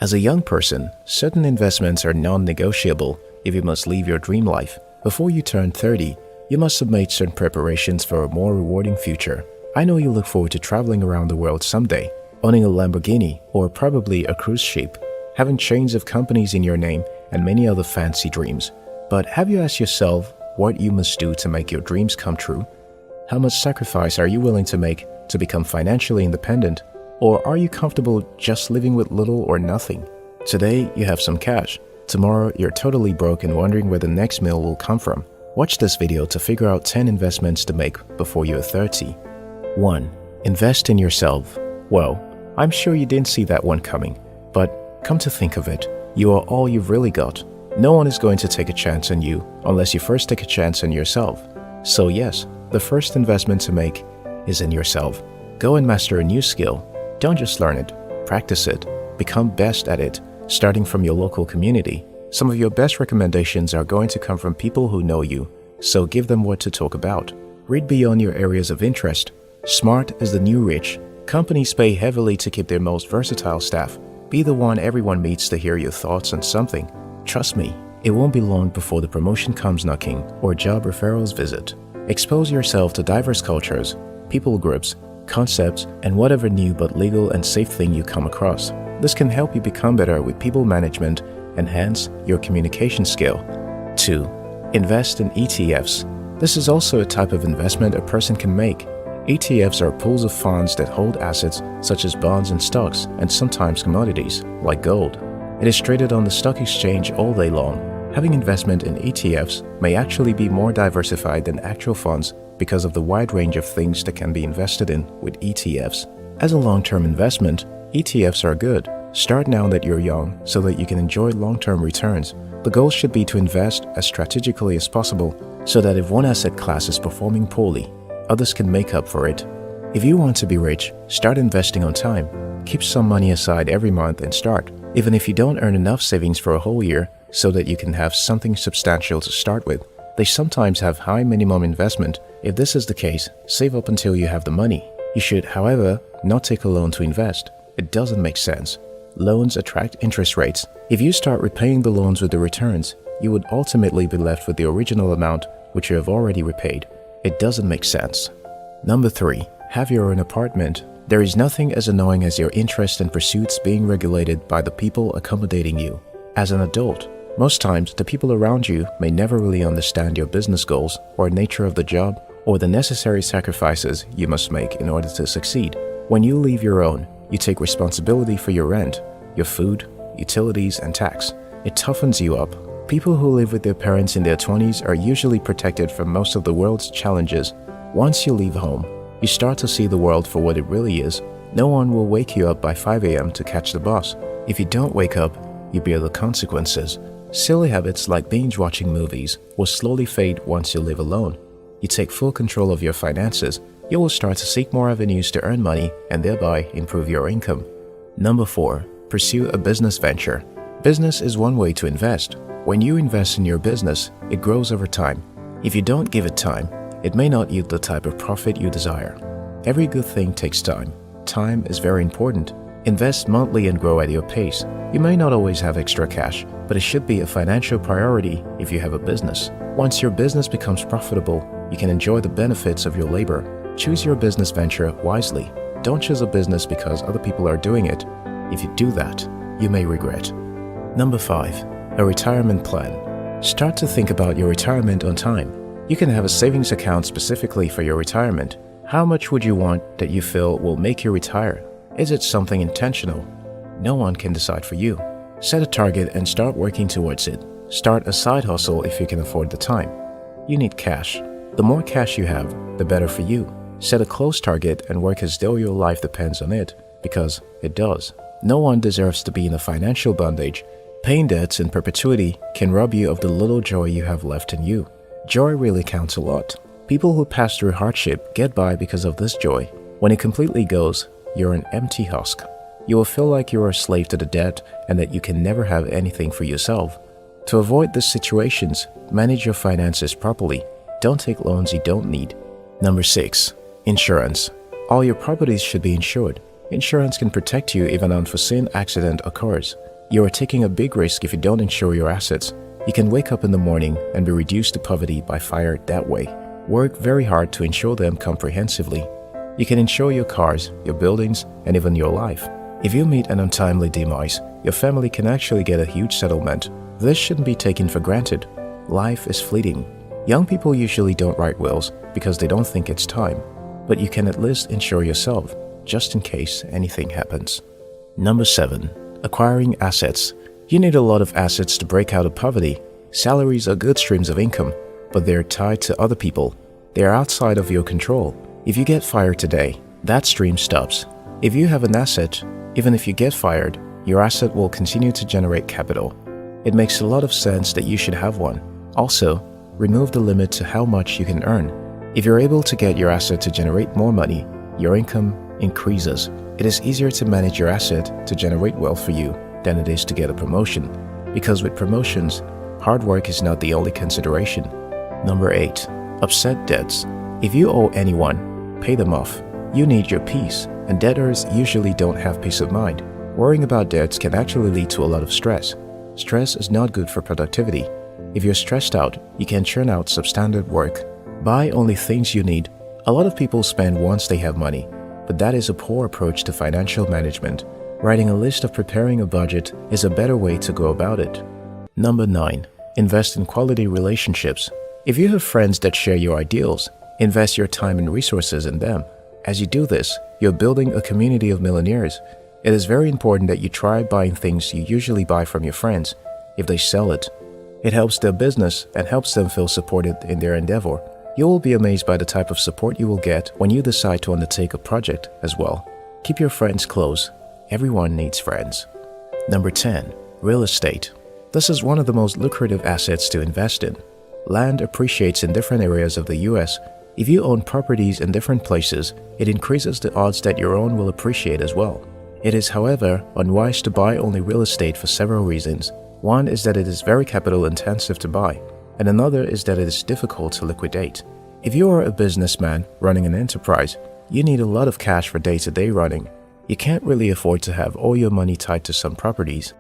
As a young person, certain investments are non-negotiable if you must live your dream life. Before you turn 30, you must have made certain preparations for a more rewarding future. I know you look forward to traveling around the world someday, owning a Lamborghini or probably a cruise ship, having chains of companies in your name, and many other fancy dreams. But have you asked yourself what you must do to make your dreams come true? How much sacrifice are you willing to make to become financially independent? Or are you comfortable just living with little or nothing? Today, you have some cash. Tomorrow, you're totally broke and wondering where the next meal will come from. Watch this video to figure out 10 investments to make before you're 30. 1. Invest in yourself. Well, I'm sure you didn't see that one coming. But come to think of it, you are all you've really got. No one is going to take a chance on you unless you first take a chance on yourself. So yes, the first investment to make is in yourself. Go and master a new skill. Don't just learn it, practice it, become best at it, starting from your local community. Some of your best recommendations are going to come from people who know you, so give them what to talk about. Read beyond your areas of interest. Smart is the new rich. Companies pay heavily to keep their most versatile staff. Be the one everyone meets to hear your thoughts on something. Trust me, it won't be long before the promotion comes knocking or job referrals visit. Expose yourself to diverse cultures, people groups, concepts, and whatever new but legal and safe thing you come across. This can help you become better with people management, enhance your communication skill. 2. Invest in ETFs. This is also a type of investment a person can make. ETFs are pools of funds that hold assets such as bonds and stocks, and sometimes commodities, like gold. It is traded on the stock exchange all day long. Having investment in ETFs may actually be more diversified than actual funds because of the wide range of things that can be invested in with ETFs. As a long-term investment, ETFs are good. Start now that you're young so that you can enjoy long-term returns. The goal should be to invest as strategically as possible so that if one asset class is performing poorly, others can make up for it. If you want to be rich, start investing on time. Keep some money aside every month and start, even if you don't earn enough savings for a whole year so that you can have something substantial to start with. They sometimes have high minimum investment. If this is the case, save up until you have the money. You should, however, not take a loan to invest. It doesn't make sense. Loans attract interest rates. If you start repaying the loans with the returns, you would ultimately be left with the original amount which you have already repaid. It doesn't make sense. Number 3. Have your own apartment. There is nothing as annoying as your interests and pursuits being regulated by the people accommodating you. As an adult, most times, the people around you may never really understand your business goals or nature of the job or the necessary sacrifices you must make in order to succeed. When you leave your own, you take responsibility for your rent, your food, utilities, and tax. It toughens you up. People who live with their parents in their 20s are usually protected from most of the world's challenges. Once you leave home, you start to see the world for what it really is. No one will wake you up by 5 a.m. to catch the bus. If you don't wake up, you bear the consequences. Silly habits like binge-watching movies will slowly fade once you live alone. You take full control of your finances. You will start to seek more avenues to earn money and thereby improve your income. Number 4. Pursue a business venture. Business is one way to invest. When you invest in your business, it grows over time. If you don't give it time, it may not yield the type of profit you desire. Every good thing takes time. Time is very important. Invest monthly and grow at your pace. You may not always have extra cash, but it should be a financial priority if you have a business. Once your business becomes profitable, you can enjoy the benefits of your labor. Choose your business venture wisely. Don't choose a business because other people are doing it. If you do that, you may regret. Number 5. A retirement plan. Start to think about your retirement on time. You can have a savings account specifically for your retirement. How much would you want that you feel will make you retire? Is it something intentional? No one can decide for you. Set a target and start working towards it. Start a side hustle if you can afford the time. You need cash. The more cash you have, the better for you. Set a close target and work as though your life depends on it, because it does. No one deserves to be in a financial bondage. Paying debts in perpetuity can rob you of the little joy you have left in you. Joy really counts a lot. People who pass through hardship get by because of this joy. When it completely goes, you're an empty husk. You will feel like you are a slave to the debt and that you can never have anything for yourself. To avoid these situations, manage your finances properly. Don't take loans you don't need. Number 6. Insurance. All your properties should be insured. Insurance can protect you if an unforeseen accident occurs. You are taking a big risk if you don't insure your assets. You can wake up in the morning and be reduced to poverty by fire that way. Work very hard to insure them comprehensively. You can insure your cars, your buildings, and even your life. If you meet an untimely demise, your family can actually get a huge settlement. This shouldn't be taken for granted. Life is fleeting. Young people usually don't write wills because they don't think it's time, but you can at least insure yourself, just in case anything happens. Number 7. Acquiring assets. You need a lot of assets to break out of poverty. Salaries are good streams of income, but they're tied to other people. They are outside of your control. If you get fired today, that stream stops. If you have an asset, even if you get fired, your asset will continue to generate capital. It makes a lot of sense that you should have one. Also, remove the limit to how much you can earn. If you're able to get your asset to generate more money, your income increases. It is easier to manage your asset to generate wealth for you than it is to get a promotion, because with promotions, hard work is not the only consideration. Number 8. Upset debts. If you owe anyone, pay them off. You need your peace, and debtors usually don't have peace of mind. Worrying about debts can actually lead to a lot of stress. Stress is not good for productivity. If you're stressed out, you can churn out substandard work. Buy only things you need. A lot of people spend once they have money, but that is a poor approach to financial management. Writing a list of preparing a budget is a better way to go about it. Number 9. Invest in quality relationships. If you have friends that share your ideals, invest your time and resources in them. As you do this, you're building a community of millionaires. It is very important that you try buying things you usually buy from your friends. If they sell it, it helps their business and helps them feel supported in their endeavor. You will be amazed by the type of support you will get when you decide to undertake a project as well. Keep your friends close. Everyone needs friends. Number 10. Real estate. This is one of the most lucrative assets to invest in. Land appreciates in different areas of the US. If you own properties in different places, it increases the odds that your own will appreciate as well. It is, however, unwise to buy only real estate for several reasons. One is that it is very capital intensive to buy, and another is that it is difficult to liquidate. If you are a businessman running an enterprise, you need a lot of cash for day-to-day running. You can't really afford to have all your money tied to some properties.